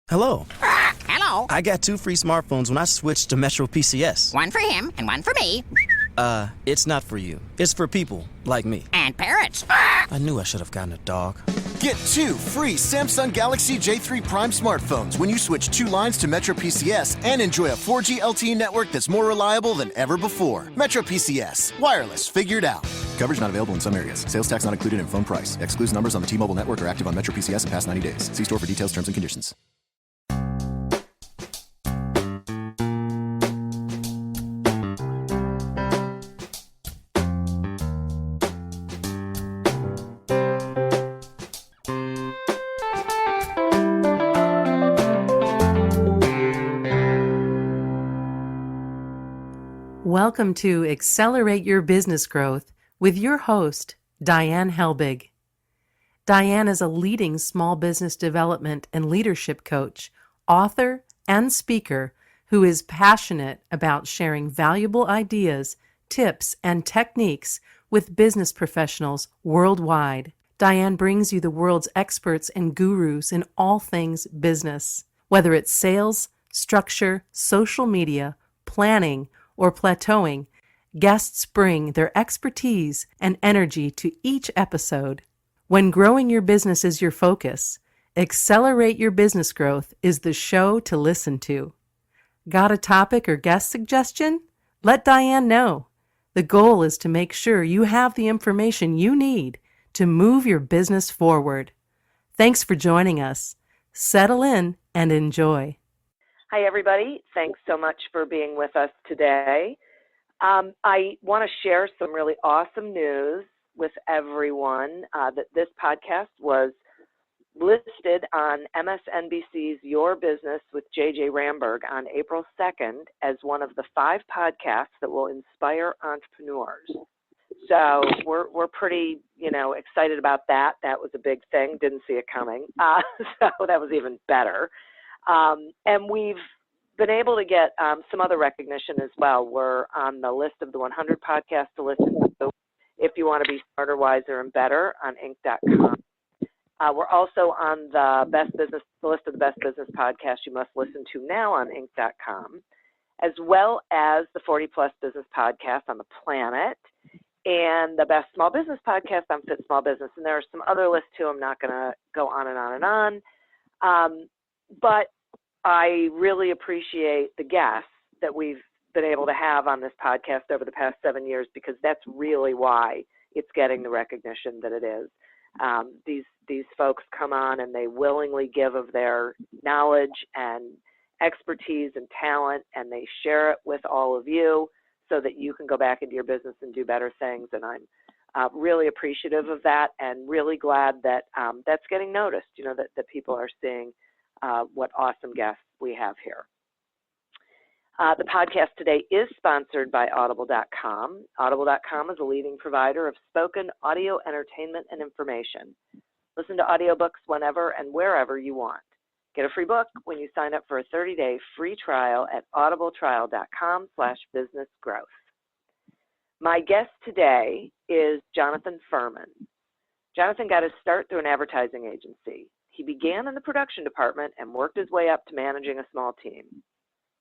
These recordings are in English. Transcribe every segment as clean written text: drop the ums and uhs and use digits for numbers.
Hello. Hello. I got 2 free smartphones when I switched to Metro PCS. One for him and one for me. It's not for you. It's for people like me. And parrots. I knew I should have gotten a dog. Get 2 free Samsung Galaxy J3 Prime smartphones when you switch 2 lines to Metro PCS and enjoy a 4G LTE network that's more reliable than ever before. Metro PCS. Wireless figured out. Coverage not available in some areas. Sales tax not included in phone price. Excludes numbers on the T-Mobile network are active on Metro PCS in past 90 days. See store for details, terms, and conditions. Welcome to Accelerate Your Business Growth with your host, Diane Helbig. Diane is a leading small business development and leadership coach, author, and speaker who is passionate about sharing valuable ideas, tips, and techniques with business professionals worldwide. Diane brings you the world's experts and gurus in all things business. Whether it's sales, structure, social media, planning, or plateauing, guests bring their expertise and energy to each episode. When growing your business is your focus, Accelerate Your Business Growth is the show to listen to. Got a topic or guest suggestion? Let Diane know. The goal is to make sure you have the information you need to move your business forward. Thanks for joining us. Settle in and enjoy. Hi, everybody. Thanks so much for being with us today. I want to share some really awesome news with everyone that this podcast was listed on MSNBC's Your Business with J.J. Ramberg on April 2nd as one of the 5 podcasts that will inspire entrepreneurs. So we're pretty, excited about that. That was a big thing. Didn't see it coming. So that was even better. And we've been able to get some other recognition as well. We're on the list of the 100 podcasts to listen to if you want to be smarter, wiser, and better on Inc.com. We're also on the list of the best business podcasts you must listen to now on Inc.com, as well as the 40-plus business podcasts on the planet and the best small business podcast on Fit Small Business. And there are some other lists too. I'm not going to go on and on and on. But I really appreciate the guests that we've been able to have on this podcast over the past 7 years, because that's really why it's getting the recognition that it is. These folks come on and they willingly give of their knowledge and expertise and talent, and they share it with all of you so that you can go back into your business and do better things. And I'm really appreciative of that, and really glad that that's getting noticed, that people are seeing what awesome guests we have here. The podcast today is sponsored by Audible.com. Audible.com is a leading provider of spoken audio entertainment and information. Listen to audiobooks whenever and wherever you want. Get a free book when you sign up for a 30-day free trial at audibletrial.com/businessgrowth. My guest today is Jonathan Furman. Jonathan got his start through an advertising agency. He began in the production department and worked his way up to managing a small team.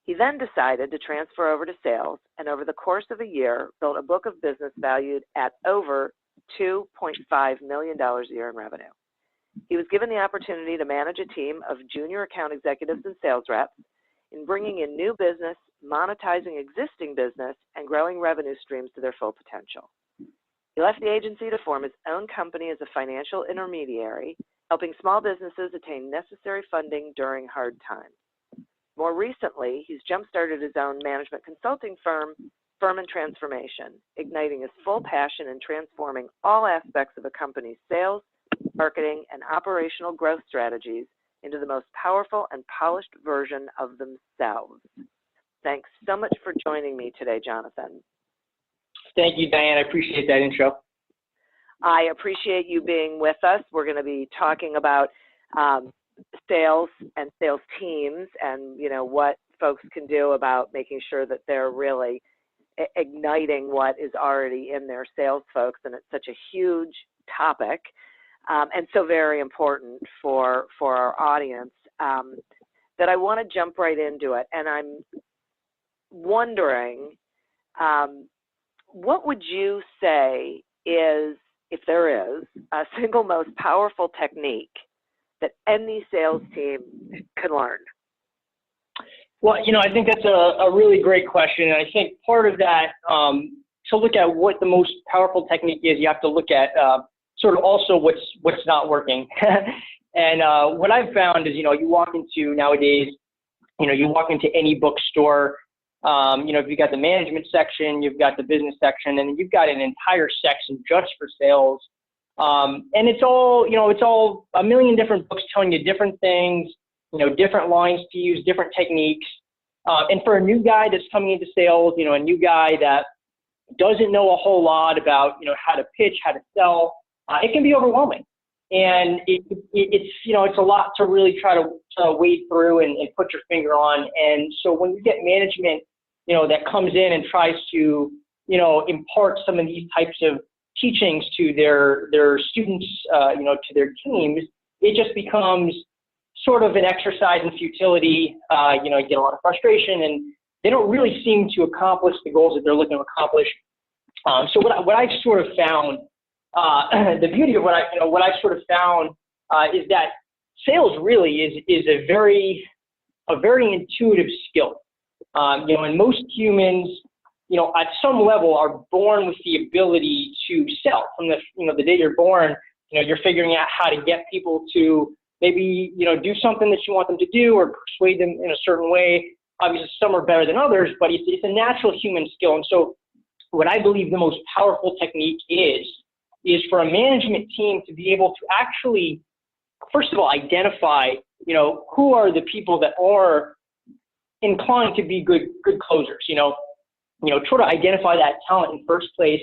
He then decided to transfer over to sales, and over the course of a year, built a book of business valued at over $2.5 million a year in revenue. He was given the opportunity to manage a team of junior account executives and sales reps in bringing in new business, monetizing existing business, and growing revenue streams to their full potential. He left the agency to form his own company as a financial intermediary, helping small businesses attain necessary funding during hard times. More recently, he's jump-started his own management consulting firm, Furman Transformation, igniting his full passion in transforming all aspects of a company's sales, marketing, and operational growth strategies into the most powerful and polished version of themselves. Thanks so much for joining me today, Jonathan. Thank you, Diane. I appreciate that intro. I appreciate you being with us. We're going to be talking about sales and sales teams, and what folks can do about making sure that they're really igniting what is already in their sales folks. And it's such a huge topic and so very important for our audience. that I want to jump right into it. And I'm wondering, what would you say is, if there is, a single most powerful technique that any sales team can learn? Well, I think that's a really great question. And I think part of that, to look at what the most powerful technique is, you have to look at sort of also what's not working. And what I've found is, you walk into nowadays, you walk into any bookstore, if you got the management section, you've got the business section, and then you've got an entire section just for sales. And it's all a million different books telling you different things, different lines to use, different techniques. And for a new guy that's coming into sales, a new guy that doesn't know a whole lot about, how to pitch, how to sell, it can be overwhelming. And it's a lot to really try to wade through and put your finger on. And so when you get management, that comes in and tries to, impart some of these types of teachings to their students, to their teams, it just becomes sort of an exercise in futility. You get a lot of frustration, and they don't really seem to accomplish the goals that they're looking to accomplish. So what I've sort of found, the beauty of what I've sort of found is that sales really is a very intuitive skill. And most humans, at some level are born with the ability to sell. From the day you're born, you're figuring out how to get people to maybe, do something that you want them to do or persuade them in a certain way. Obviously, some are better than others, but it's a natural human skill. And so what I believe the most powerful technique is for a management team to be able to actually, first of all, identify, who are the people that are inclined to be good closers, try to identify that talent in first place,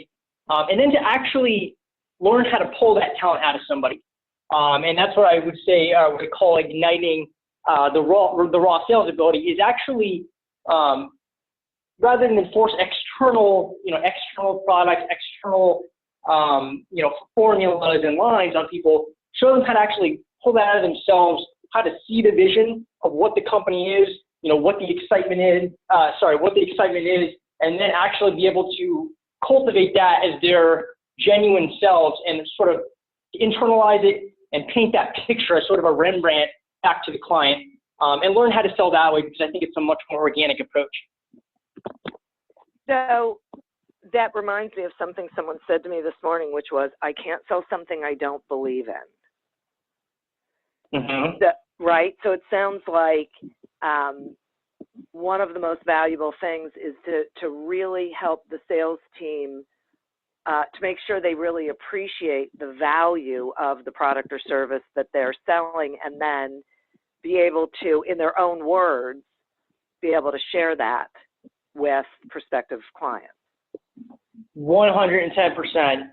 and then to actually learn how to pull that talent out of somebody. And that's what I would say, what I call igniting the raw sales ability is actually, rather than enforce external products, external, formulas and lines on people, show them how to actually pull that out of themselves, how to see the vision of what the company is, what the excitement is, and then actually be able to cultivate that as their genuine selves and sort of internalize it and paint that picture as sort of a Rembrandt back to the client, and learn how to sell that way, because I think it's a much more organic approach. So that reminds me of something someone said to me this morning, which was, I can't sell something I don't believe in. Mm-hmm. Right? So it sounds like one of the most valuable things is to really help the sales team to make sure they really appreciate the value of the product or service that they're selling, and then be able to, in their own words, be able to share that with prospective clients. 110%.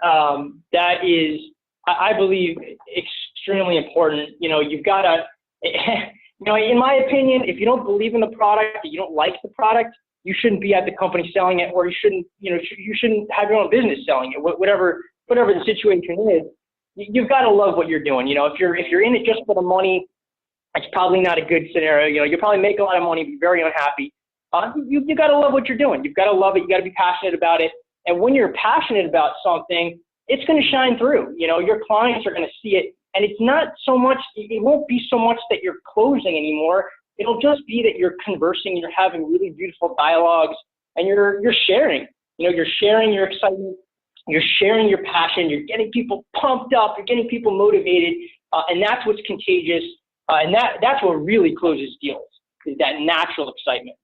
That is, I believe, extremely important. You've got to, in my opinion, if you don't believe in the product, if you don't like the product, you shouldn't be at the company selling it, or you shouldn't have your own business selling it. Whatever the situation is, you've got to love what you're doing. If you're in it just for the money, it's probably not a good scenario. You'll probably make a lot of money, be very unhappy. You got to love what you're doing. You've got to love it. You got to be passionate about it. And when you're passionate about something, it's going to shine through. Your clients are going to see it. And it's not so much, it won't be so much that you're closing anymore. It'll just be that you're conversing, you're having really beautiful dialogues, and you're sharing. You're sharing your excitement, you're sharing your passion, you're getting people pumped up, you're getting people motivated, and that's what's contagious. And that's what really closes deals, is that natural excitement.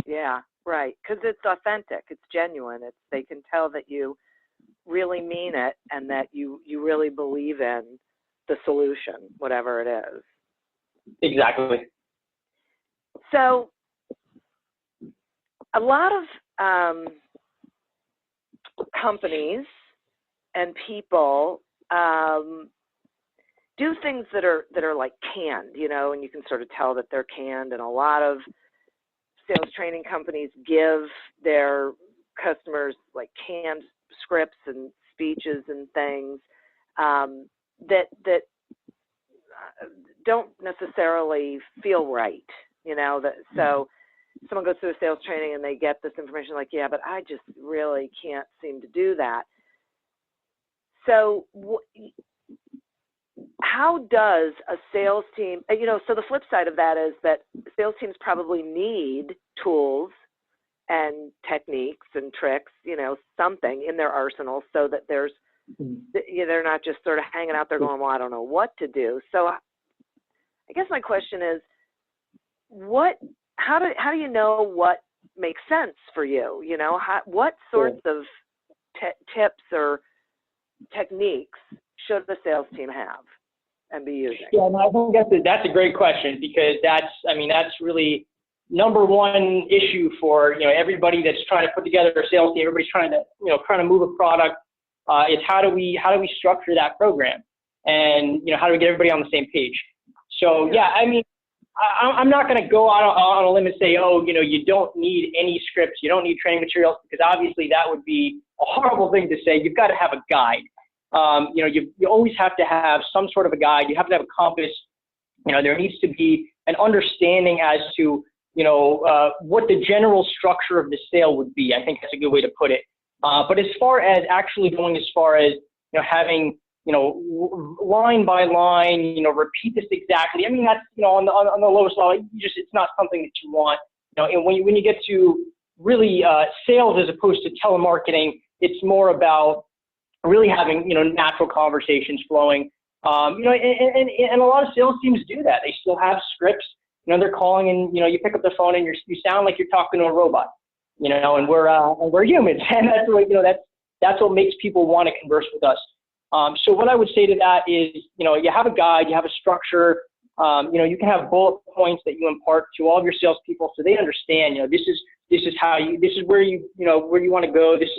Yeah, right. Because it's authentic, it's genuine. They can tell that you really mean it, and that you really believe in the solution, whatever it is. Exactly. So a lot of companies and people do things that are like canned, and you can sort of tell that they're canned. And a lot of sales training companies give their customers like canned scripts and speeches and things that don't necessarily feel right. So someone goes through a sales training and they get this information like, yeah, but I just really can't seem to do that. So how does a sales team, so the flip side of that is that sales teams probably need tools and techniques and tricks, something in their arsenal so that they're not just sort of hanging out there going, well, I don't know what to do. So I guess my question is, how do you know what makes sense for you? What sorts of tips or techniques should the sales team have and be using? Yeah, no, I think that's a great question, because that's really number one issue for everybody that's trying to put together a sales team. Everybody's trying to move a product. Is how do we structure that program, and how do we get everybody on the same page? So yeah, I'm not going to go out on a limb and say, you don't need any scripts, you don't need training materials, because obviously that would be a horrible thing to say. You've got to have a guide. You always have to have some sort of a guide. You have to have a compass. There needs to be an understanding as to what the general structure of the sale would be. I think that's a good way to put it. But as far as actually going as far as having line by line, repeat this exactly. That's on the lowest level. It's not something that you want. And when you get to really sales as opposed to telemarketing, it's more about really having natural conversations flowing. And a lot of sales teams do that. They still have scripts. They're calling and you pick up the phone and you sound like you're talking to a robot. And we're humans, and that's what makes people want to converse with us. So what I would say to that is, you have a guide, you have a structure. You can have bullet points that you impart to all of your salespeople, so they understand. This is where you want to go. This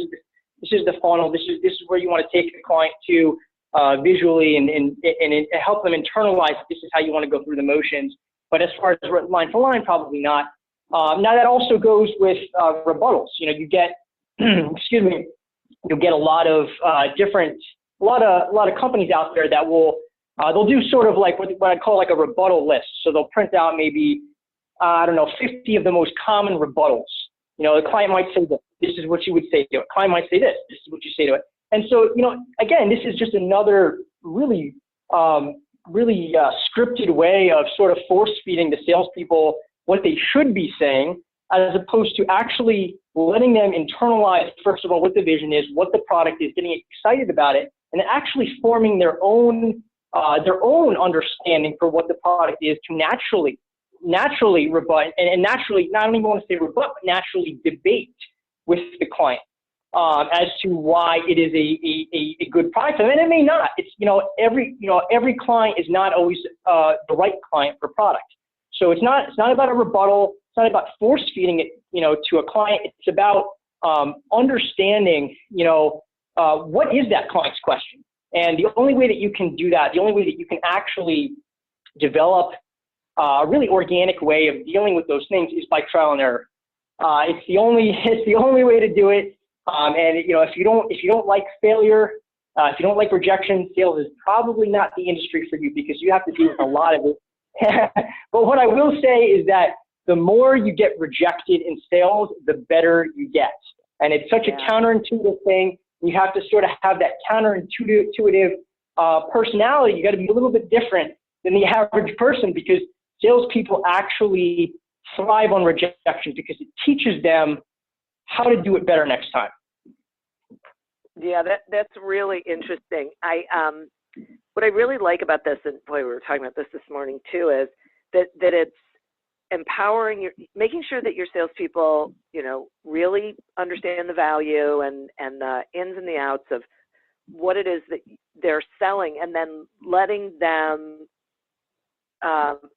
is the funnel. This is where you want to take the client to visually, and help them internalize that this is how you want to go through the motions. But as far as line for line, probably not. Now that also goes with rebuttals. You get, excuse me, you'll get a lot of a lot of companies out there that they'll do sort of like what I call like a rebuttal list. So they'll print out maybe 50 of the most common rebuttals. The client might say this is what you would say to it. Client might say this is what you say to it. And so again, this is just another really scripted way of sort of force feeding the salespeople what they should be saying, as opposed to actually letting them internalize, first of all, what the vision is, what the product is, getting excited about it, and actually forming their own understanding for what the product is to naturally rebut, and naturally, not only want to say rebut, but naturally debate with the client as to why it is a good product. And it may not. It's every client is not always the right client for product. So it's not about a rebuttal. It's not about force feeding it to a client. It's about understanding what is that client's question. And the only way that you can do that, the only way that you can actually develop a really organic way of dealing with those things is by trial and error. It's the only way to do it. And if you don't like failure, if you don't like rejection, sales is probably not the industry for you, because you have to deal with a lot of it. But what I will say is that the more you get rejected in sales, the better you get. And it's such a counterintuitive thing. You have to sort of have that counterintuitive personality. You got to be a little bit different than the average person, because salespeople actually thrive on rejection, because it teaches them how to do it better next time. Yeah, that's really interesting. What I really like about this, and boy, we were talking about this morning too, is that it's empowering making sure that your salespeople, really understand the value and the ins and the outs of what it is that they're selling, and then letting them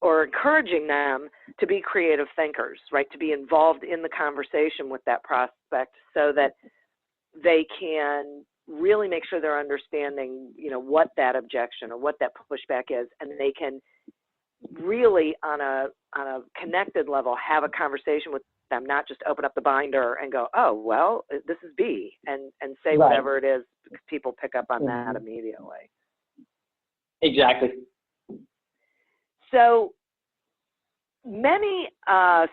or encouraging them to be creative thinkers, right? To be involved in the conversation with that prospect, so that they can really make sure they're understanding, what that objection or what that pushback is, and they can really on a connected level have a conversation with them, not just open up the binder and go, oh, well, this is B, and say right. whatever it is, because people pick up on that immediately. Exactly. So many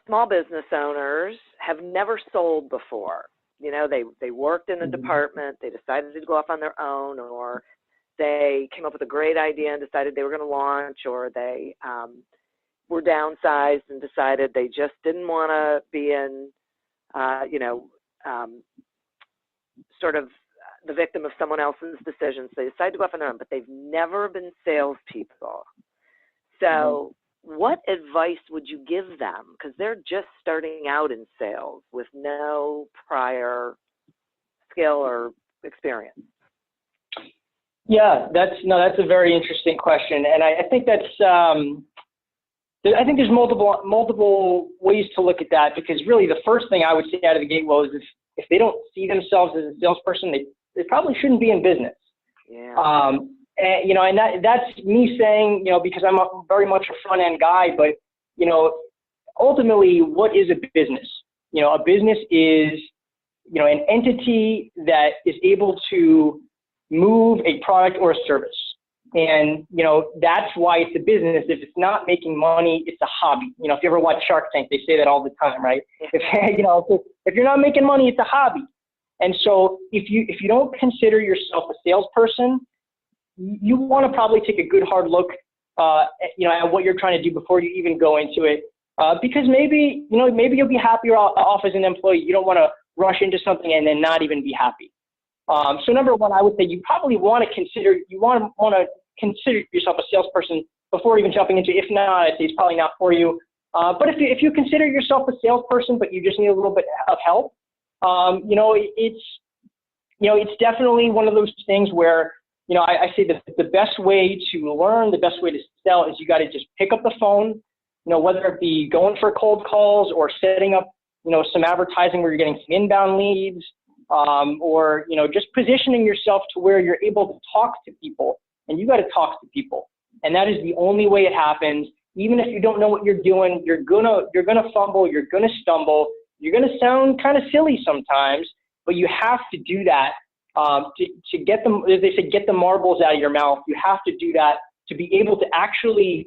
small business owners have never sold before. You know, they worked in a department, they decided to go off on their own, or they came up with a great idea and decided they were going to launch, or they were downsized and decided they just didn't want to be in, sort of the victim of someone else's decisions. They decided to go off on their own, but they've never been salespeople. So what advice would you give them? Because they're just starting out in sales with no prior skill or experience. Yeah, that's a very interesting question, and I think that's I think there's multiple ways to look at that, because really the first thing I would say out of the gate was if they don't see themselves as a salesperson, they probably shouldn't be in business. Yeah. And that's me saying, because I'm very much a front end guy, but ultimately, what is a business? A business is an entity that is able to move a product or a service. And, that's why it's a business. If it's not making money, it's a hobby. If you ever watch Shark Tank, they say that all the time, right? If you're not making money, it's a hobby. And so if you don't consider yourself a salesperson, you want to probably take a good hard look, at what you're trying to do before you even go into it. Because maybe you'll be happier off as an employee. You don't want to rush into something and then not even be happy. So number one, I would say you probably want to consider yourself a salesperson before even jumping into it. If not, I'd say it's probably not for you. But if you consider yourself a salesperson, but you just need a little bit of help, it's definitely one of those things where, I say that the best way to learn, the best way to sell is you got to just pick up the phone, whether it be going for cold calls or setting up, some advertising where you're getting some inbound leads, or, just positioning yourself to where you're able to talk to people, and you got to talk to people. And that is the only way it happens. Even if you don't know what you're doing, you're gonna fumble, you're gonna stumble, you're gonna sound kind of silly sometimes, but you have to do that to get them, as they say, get the marbles out of your mouth. You have to do that to be able to actually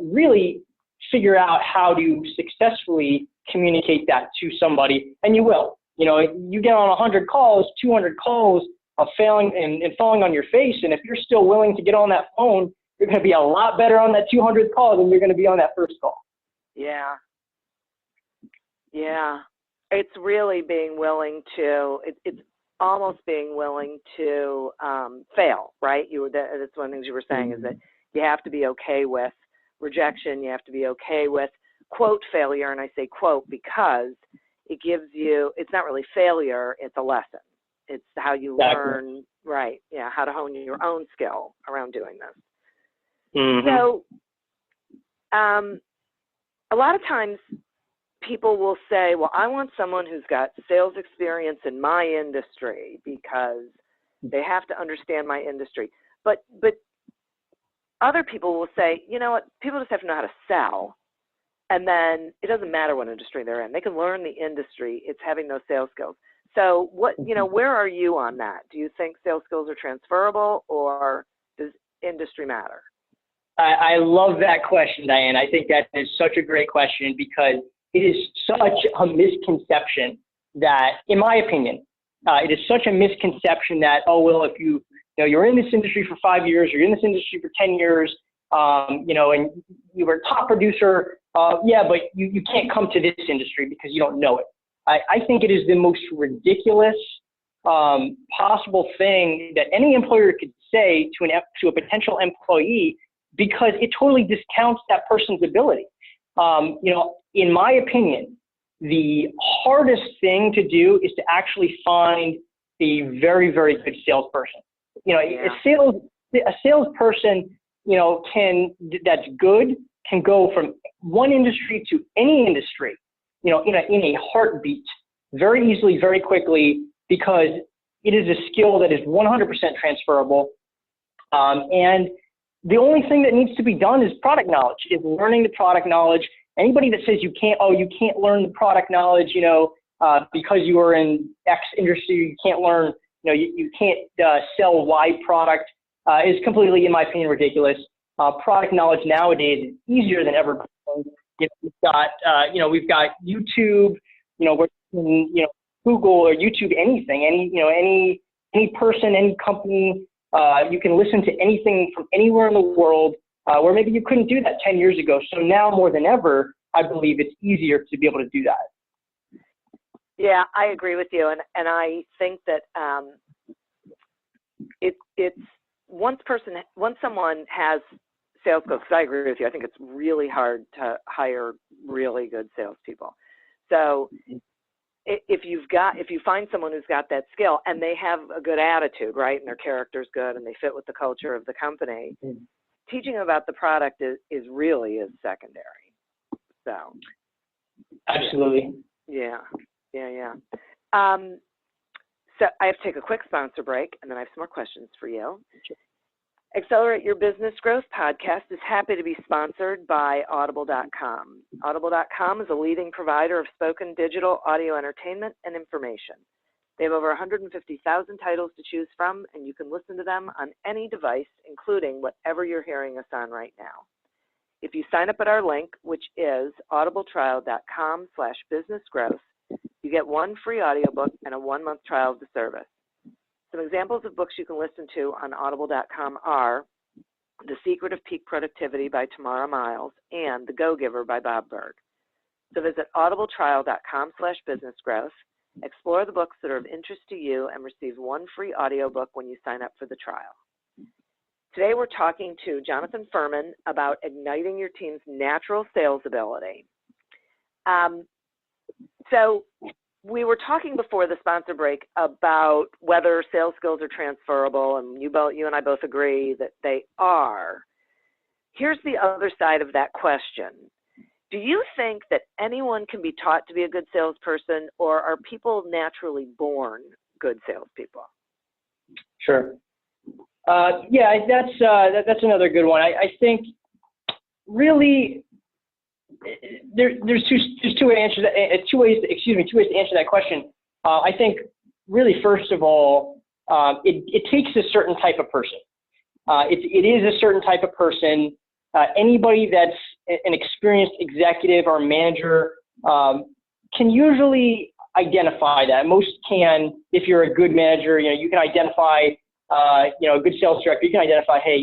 really figure out how to successfully communicate that to somebody, and you will. You get on 100 calls, 200 calls of failing and falling on your face, and if you're still willing to get on that phone, you're going to be a lot better on that 200th call than you're going to be on that first call. Yeah. Yeah. It's really being willing to, it's almost being willing to fail, right? That's one of the things you were saying, is that you have to be okay with rejection. You have to be okay with, quote, failure. And I say quote because it gives you, it's not really failure, it's a lesson. It's how you learn, right, how to hone your own skill around doing this. So a lot of times people will say, well, I want someone who's got sales experience in my industry because they have to understand my industry. But other people will say, you know what, people just have to know how to sell. And then it doesn't matter what industry they're in. They can learn the industry. It's having those sales skills. So where are you on that? Do you think sales skills are transferable, or does industry matter? I love that question, Diane. I think that is such a great question, because it is such a misconception that, in my opinion, it is such a misconception that, if you're in this industry for 5 years, you're in this industry for 10 years, and you were a top producer, but you can't come to this industry because you don't know it. I think it is the most ridiculous possible thing that any employer could say to a potential employee, because it totally discounts that person's ability. In my opinion, the hardest thing to do is to actually find a very, very good salesperson. A salesperson, that's good, can go from one industry to any industry, in a heartbeat, very easily, very quickly, because it is a skill that is 100% transferable. And the only thing that needs to be done is product knowledge, is learning the product knowledge. Anybody that says you can't learn the product knowledge, because you are in X industry, you can't learn, you can't sell Y product, is completely, in my opinion, ridiculous. Product knowledge nowadays is easier than ever before. got, we've got YouTube, we're, Google or YouTube, anything, any person, any company, you can listen to anything from anywhere in the world, where maybe you couldn't do that 10 years ago. So now more than ever, I believe it's easier to be able to do that. Yeah, I agree with you. And I think that it's once someone has sales skills, because I agree with you, I think it's really hard to hire really good salespeople. So if you find someone who's got that skill and they have a good attitude, right, and their character's good and they fit with the culture of the company, teaching them about the product is really secondary. So absolutely. Yeah. So I have to take a quick sponsor break, and then I have some more questions for you. Sure. Accelerate Your Business Growth podcast is happy to be sponsored by Audible.com. Audible.com is a leading provider of spoken digital audio entertainment and information. They have over 150,000 titles to choose from, and you can listen to them on any device, including whatever you're hearing us on right now. If you sign up at our link, which is audibletrial.com/businessgrowth, you get one free audiobook and a 1-month trial of the service. Some examples of books you can listen to on audible.com are The Secret of Peak Productivity by Tamara Miles and The Go-Giver by Bob Berg. So visit audibletrial.com/businessgrowth, explore the books that are of interest to you, and receive one free audiobook when you sign up for the trial. Today we're talking to Jonathan Furman about igniting your team's natural sales ability. So we were talking before the sponsor break about whether sales skills are transferable, and you and I both agree that they are. Here's the other side of that question. Do you think that anyone can be taught to be a good salesperson, or are people naturally born good salespeople? Sure. Yeah, that's another good one. I think really there's two ways to answer that question. I think really first of all, it takes a certain type of person. It is a certain type of person. Anybody that's an experienced executive or manager can usually identify that. Most can. If you're a good manager, you can identify. A good sales director, you can identify, hey,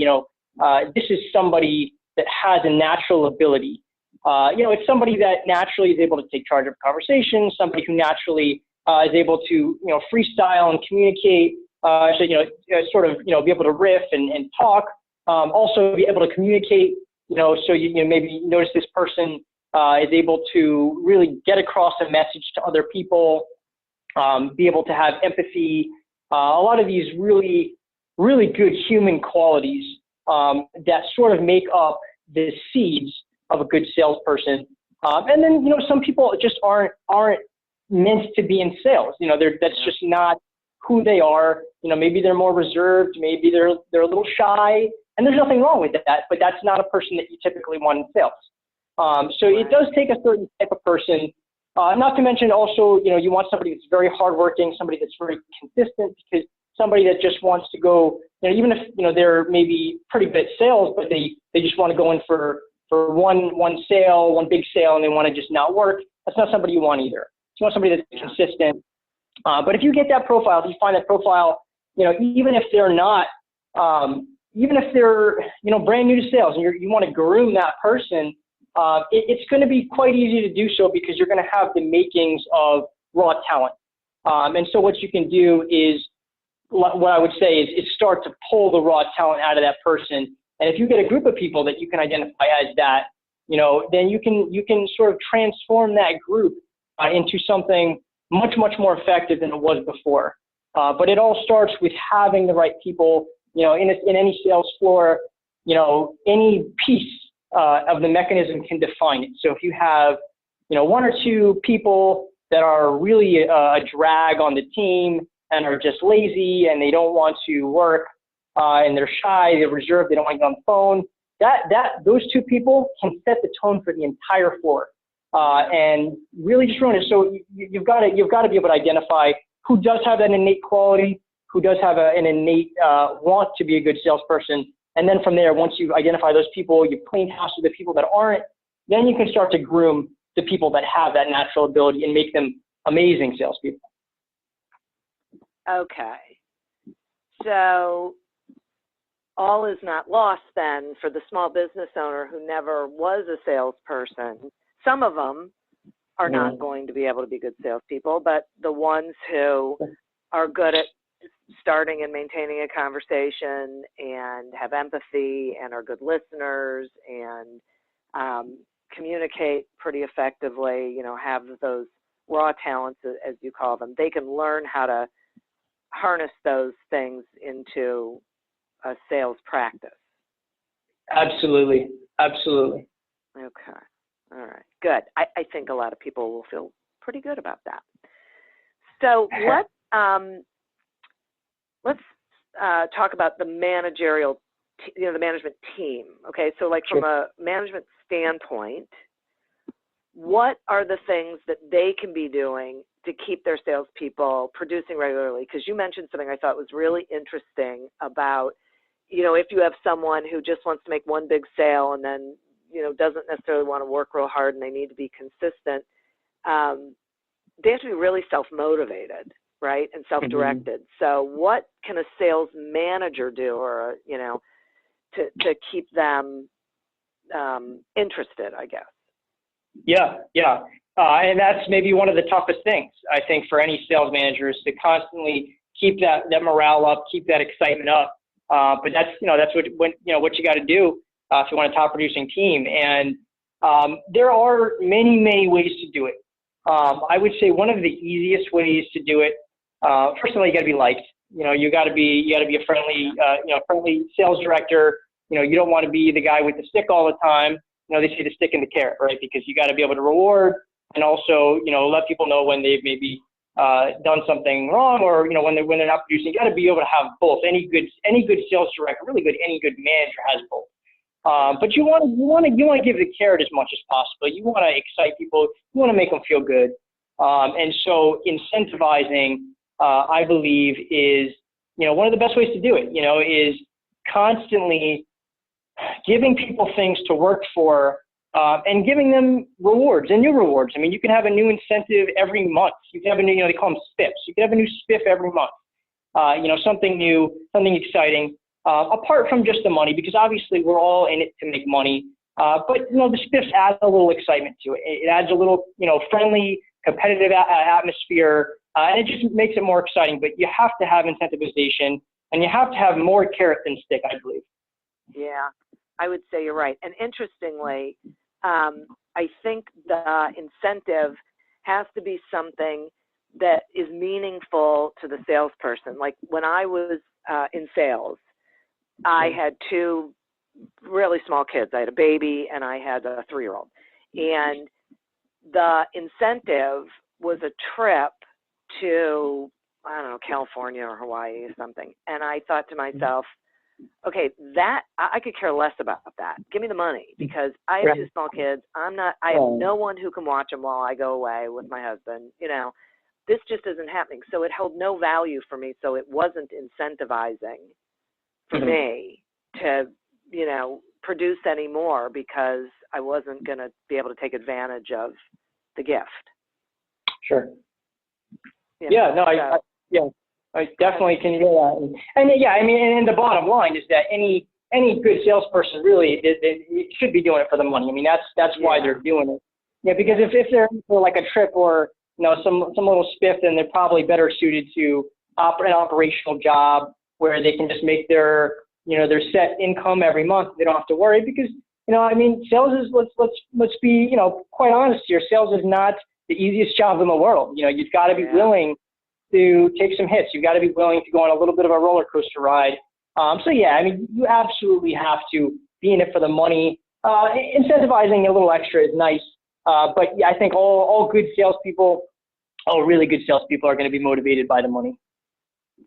this is somebody that has a natural ability. It's somebody that naturally is able to take charge of conversations, somebody who naturally is able to, freestyle and communicate, be able to riff and talk, also be able to communicate, so you maybe notice this person is able to really get across a message to other people, be able to have empathy, a lot of these really, really good human qualities that sort of make up the seeds of a good salesperson. And then, some people just aren't meant to be in sales. That's just not who they are. Maybe they're more reserved, maybe they're a little shy, and there's nothing wrong with that, but that's not a person that you typically want in sales. So It does take a certain type of person. Not to mention also, you want somebody that's very hardworking, somebody that's very consistent, because somebody that just wants to go, even if, they're maybe pretty good at sales, but they just want to go in for one sale, one big sale, and they want to just not work, that's not somebody you want either. You want somebody that's consistent. But if you get that profile, if you find that profile, even if they're not, even if they're, brand new to sales and you want to groom that person, it's going to be quite easy to do so because you're going to have the makings of raw talent. And so what you can do is, what I would say is start to pull the raw talent out of that person. And if you get a group of people that you can identify as that, then you can sort of transform that group into something much, much more effective than it was before. But it all starts with having the right people, in any sales floor, any piece of the mechanism can define it. So if you have, one or two people that are really a drag on the team and are just lazy and they don't want to work and they're shy, they're reserved, they don't want to get on the phone, those two people can set the tone for the entire floor and really just ruin it. So you've got to be able to identify who does have that innate quality, who does have an innate want to be a good salesperson. And then from there, once you identify those people, you clean house with the people that aren't, then you can start to groom the people that have that natural ability and make them amazing salespeople. Okay. So all is not lost then for the small business owner who never was a salesperson. Some of them are not going to be able to be good salespeople, but the ones who are good at starting and maintaining a conversation and have empathy and are good listeners and communicate pretty effectively, have those raw talents, as you call them, they can learn how to harness those things into a sales practice. Absolutely. Absolutely. Okay. All right. Good. I think a lot of people will feel pretty good about that. So let's talk about the managerial, the management team. Okay. So like from a management standpoint, what are the things that they can be doing to keep their salespeople producing regularly? Because you mentioned something I thought was really interesting about, if you have someone who just wants to make one big sale and then, doesn't necessarily want to work real hard and they need to be consistent, they have to be really self-motivated, right, and self-directed. So what can a sales manager do, or, to keep them interested, I guess? Yeah. And that's maybe one of the toughest things, I think, for any sales manager, is to constantly keep that morale up, keep that excitement up. But that's what you got to do if you want a top producing team. And there are many, many ways to do it. I would say one of the easiest ways to do it, first of all, you got to be liked. You got to be a friendly sales director. You don't want to be the guy with the stick all the time. They say the stick and the carrot, right? Because you got to be able to reward and also, let people know when they've maybe done something wrong, or when they're not producing. You got to be able to have both. Any good sales director, any good manager has both. But you want to give the carrot as much as possible. You want to excite people. You want to make them feel good. And so incentivizing, I believe, is one of the best ways to do it. Is constantly giving people things to work for, and giving them rewards and new rewards. I mean, you can have a new incentive every month. You can have a new, they call them spiffs. You can have a new spiff every month. Something new, something exciting, apart from just the money, because obviously we're all in it to make money. But the spiffs add a little excitement to it. It adds a little, friendly, competitive atmosphere, and it just makes it more exciting. But you have to have incentivization, and you have to have more carrot than stick, I believe. Yeah, I would say you're right. And interestingly, I think the incentive has to be something that is meaningful to the salesperson. Like when I was in sales, I had two really small kids. I had a baby and I had a 3-year-old. And the incentive was a trip to, I don't know, California or Hawaii or something. And I thought to myself, okay, that I could care less about that. Give me the money, because I have 2 small kids. I have no one who can watch them while I go away with my husband. This just isn't happening. So it held no value for me. So it wasn't incentivizing for me to, produce any more, because I wasn't going to be able to take advantage of the gift. Sure. I definitely can hear that. And and the bottom line is that any good salesperson really it should be doing it for the money. I mean, that's why they're doing it. Yeah, because if they're for like a trip or some little spiff, then they're probably better suited to an operational job where they can just make their set income every month. They don't have to worry, because sales is, let's be quite honest here. Sales is not the easiest job in the world. You've got to be willing to take some hits. You've got to be willing to go on a little bit of a roller coaster ride. You absolutely have to be in it for the money. Incentivizing a little extra is nice. But I think all good salespeople, really good salespeople, are going to be motivated by the money.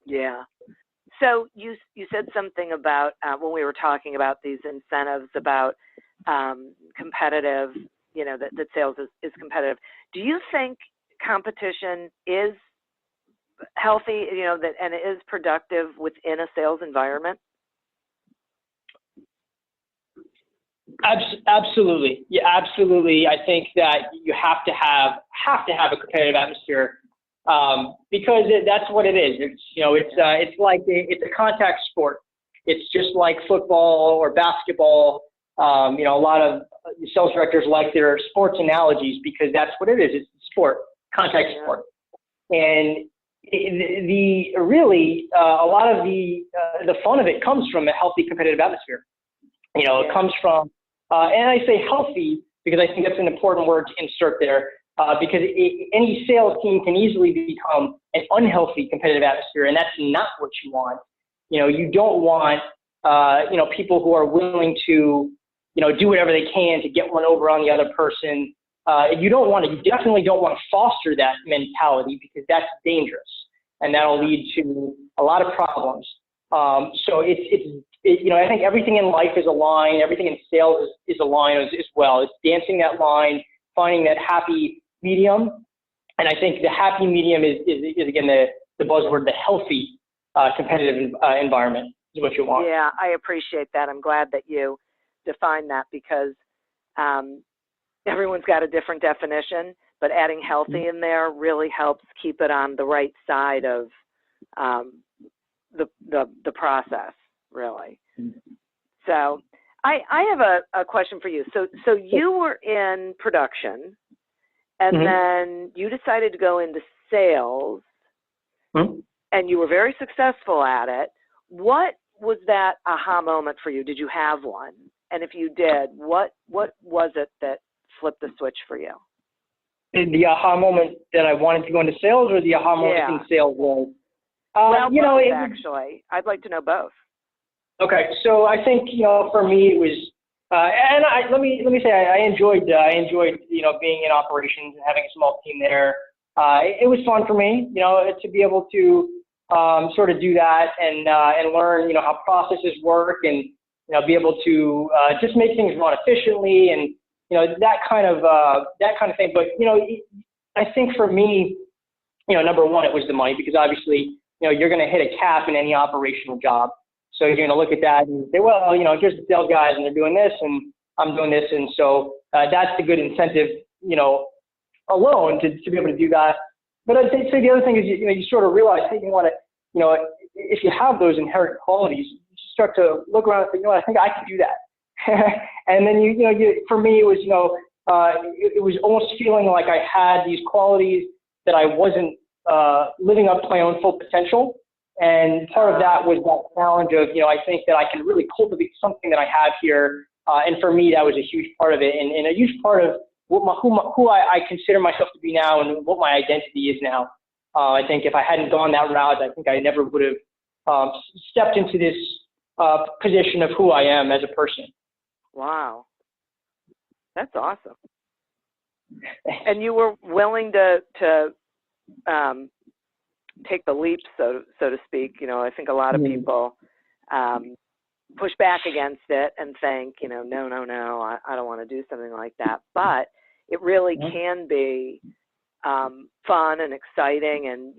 Yeah. So you said something about when we were talking about these incentives about competitive, that sales is competitive. Do you think competition is healthy, and it is productive within a sales environment? Absolutely. Yeah, absolutely. I think that you have to have a competitive atmosphere, because that's what it is. It's like it's a contact sport. It's just like football or basketball. A lot of sales directors like their sports analogies because that's what it is. It's sport, contact sport. And a lot of the fun of it comes from a healthy competitive atmosphere. It comes from, and I say healthy because I think that's an important word to insert there, because any sales team can easily become an unhealthy competitive atmosphere, and that's not what you want. You don't want, people who are willing to, do whatever they can to get one over on the other person. You definitely don't want to foster that mentality because that's dangerous, and that'll lead to a lot of problems. So I think everything in life is a line. Everything in sales is a line as well. It's dancing that line, finding that happy medium. And I think the happy medium is again, the buzzword, the healthy competitive environment is what you want. Yeah, I appreciate that. I'm glad that you defined that because everyone's got a different definition, but adding healthy in there really helps keep it on the right side of the process, really. So I have a question for you. So you were in production, and then you decided to go into sales, and you were very successful at it. What was that aha moment for you? Did you have one? And if you did, what was it that flipped the switch for you? The aha moment that I wanted to go into sales, or the aha moment in sales was? Actually, I'd like to know both. Okay, so I think for me it was, let me say I enjoyed being in operations and having a small team there. It was fun for me, to be able to sort of do that and learn how processes work and be able to just make things run efficiently and that kind of thing. But I think for me, number one, it was the money, because obviously you're going to hit a cap in any operational job. So you're going to look at that and say, well, here's the sales guys and they're doing this and I'm doing this. And so that's the good incentive, alone to be able to do that. But I'd say the other thing is, you sort of realize, hey, you want to, if you have those inherent qualities, you start to look around and think, I think I can do that. And then for me, it was, it was almost feeling like I had these qualities that I wasn't living up to my own full potential. And part of that was that challenge of, I think that I can really cultivate something that I have here. And for me, that was a huge part of it, and a huge part of who I consider myself to be now and what my identity is now. I think if I hadn't gone that route, I think I never would have stepped into this position of who I am as a person. Wow. That's awesome. And you were willing to take the leap, so to speak. I think a lot of people push back against it and think, no, I don't want to do something like that. But it really can be fun and exciting, and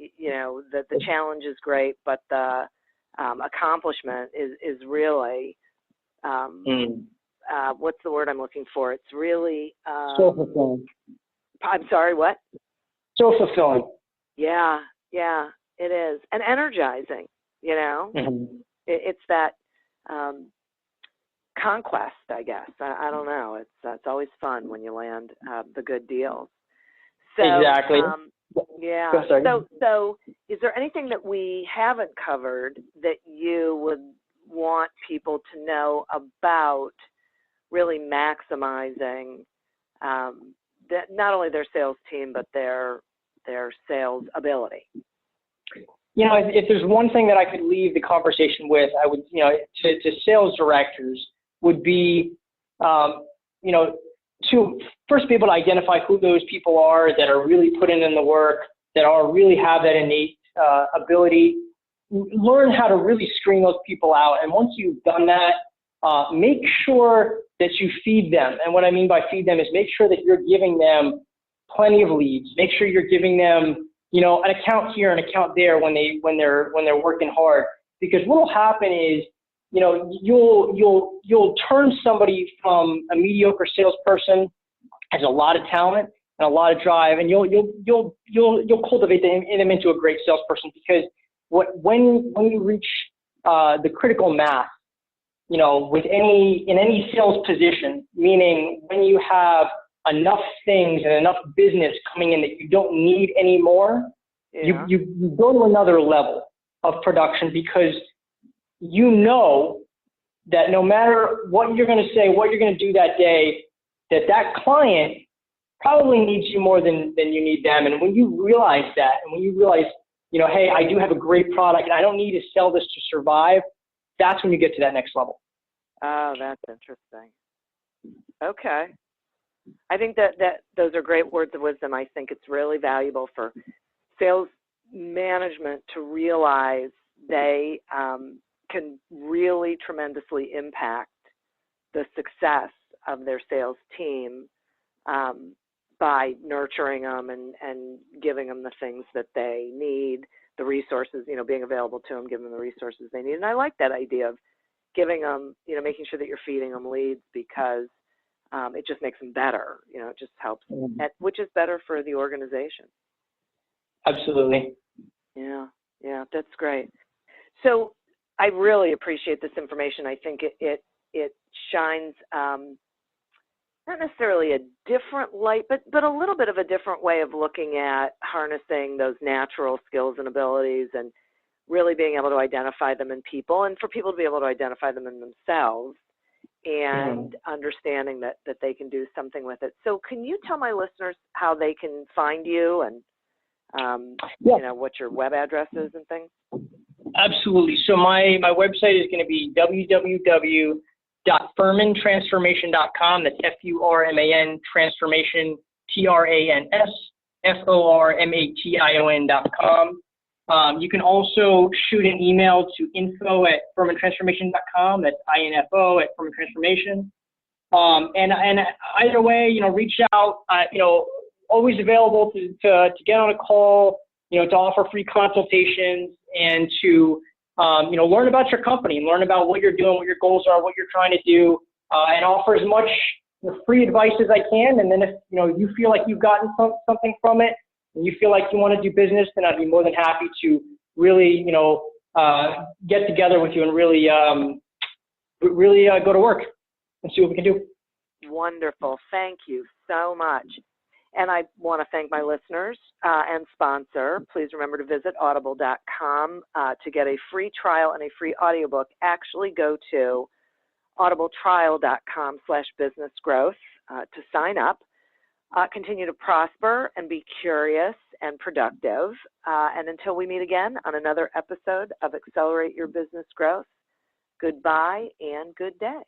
the challenge is great, but the accomplishment is really what's the word I'm looking for? It's really so fulfilling. I'm sorry, what? So fulfilling. Yeah, it is, and energizing. It's that conquest, I guess. I don't know. It's always fun when you land the good deals. So, exactly. Yeah. So, is there anything that we haven't covered that you would want people to know about really maximizing that not only their sales team but their sales ability? If there's one thing that I could leave the conversation with, I would, to sales directors would be, to first be able to identify who those people are that are really putting in the work, that really have that innate ability. Learn how to really screen those people out. And once you've done that, make sure that you feed them. And what I mean by feed them is make sure that you're giving them plenty of leads. Make sure you're giving them, an account here, an account there when they're working hard. Because what will happen is you'll turn somebody from a mediocre salesperson has a lot of talent and a lot of drive, and you'll cultivate them into a great salesperson, because when you reach the critical mass, in any sales position, meaning when you have enough things and enough business coming in that you don't need anymore, you go to another level of production, because you know that no matter what you're going to say, what you're going to do that day, that client probably needs you more than you need them. And when you realize that, and when you realize, hey, I do have a great product and I don't need to sell this to survive, that's when you get to that next level. Oh, that's interesting. Okay. I think that those are great words of wisdom. I think it's really valuable for sales management to realize they can really tremendously impact the success of their sales team by nurturing them and giving them the things that they need, the resources, being available to them, giving them the resources they need. And I like that idea of giving them, making sure that you're feeding them leads, because it just makes them better. It just helps, which is better for the organization. Absolutely. Yeah, that's great. So I really appreciate this information. I think it shines not necessarily a different light, but a little bit of a different way of looking at harnessing those natural skills and abilities, and really being able to identify them in people, and for people to be able to identify them in themselves, and understanding that they can do something with it. So can you tell my listeners how they can find you, and what your web address is and things? Absolutely. So my website is going to be www.furmantransformation.com. That's FURMAN transformation, TRANSFORMATION.com. You can also shoot an email to info@furmantransformation.com. That's INFO@furmantransformation. And either way, reach out. Always available to get on a call, to offer free consultations, and to learn about your company, learn about what you're doing, what your goals are, what you're trying to do, and offer as much free advice as I can. And then if you feel like you've gotten something from it, and you feel like you want to do business, then I'd be more than happy to really get together with you and really go to work and see what we can do. Wonderful. Thank you so much. And I want to thank my listeners and sponsor. Please remember to visit audible.com to get a free trial and a free audiobook. Actually go to audibletrial.com/businessgrowth to sign up. Continue to prosper and be curious and productive. And until we meet again on another episode of Accelerate Your Business Growth, goodbye and good day.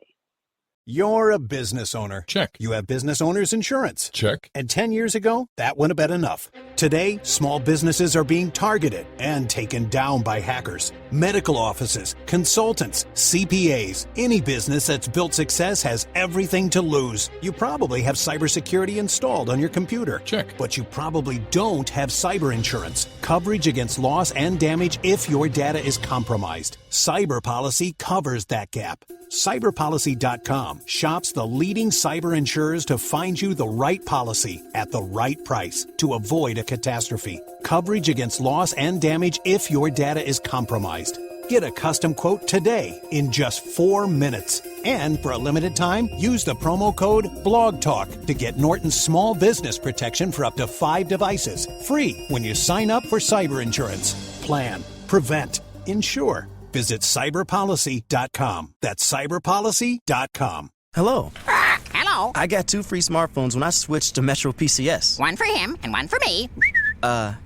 You're a business owner. Check. You have business owner's insurance. Check. And 10 years ago, that wouldn't have been enough. Today, small businesses are being targeted and taken down by hackers. Medical offices, consultants, CPAs, any business that's built success has everything to lose. You probably have cybersecurity installed on your computer. Check. But you probably don't have cyber insurance. Coverage against loss and damage if your data is compromised. Cyber Policy covers that gap. Cyberpolicy.com shops the leading cyber insurers to find you the right policy at the right price to avoid a catastrophe. Coverage against loss and damage if your data is compromised. Get a custom quote today in just 4 minutes. And for a limited time, use the promo code BLOGTALK to get Norton's small business protection for up to 5 devices. Free when you sign up for cyber insurance. Plan, prevent, insure. Visit cyberpolicy.com. That's cyberpolicy.com. Hello. Hello. I got 2 free smartphones when I switched to Metro PCS. One for him and one for me.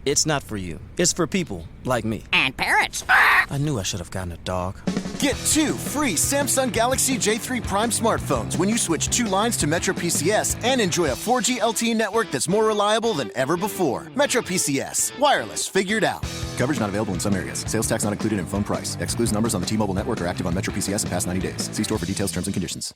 It's not for you. It's for people like me. And parrots. I knew I should have gotten a dog. Get 2 free Samsung Galaxy J3 Prime smartphones when you switch 2 lines to Metro PCS and enjoy a 4G LTE network that's more reliable than ever before. Metro PCS. Wireless figured out. Coverage not available in some areas. Sales tax not included in phone price. Excludes numbers on the T-Mobile network or active on Metro PCS in past 90 days. See store for details, terms, and conditions.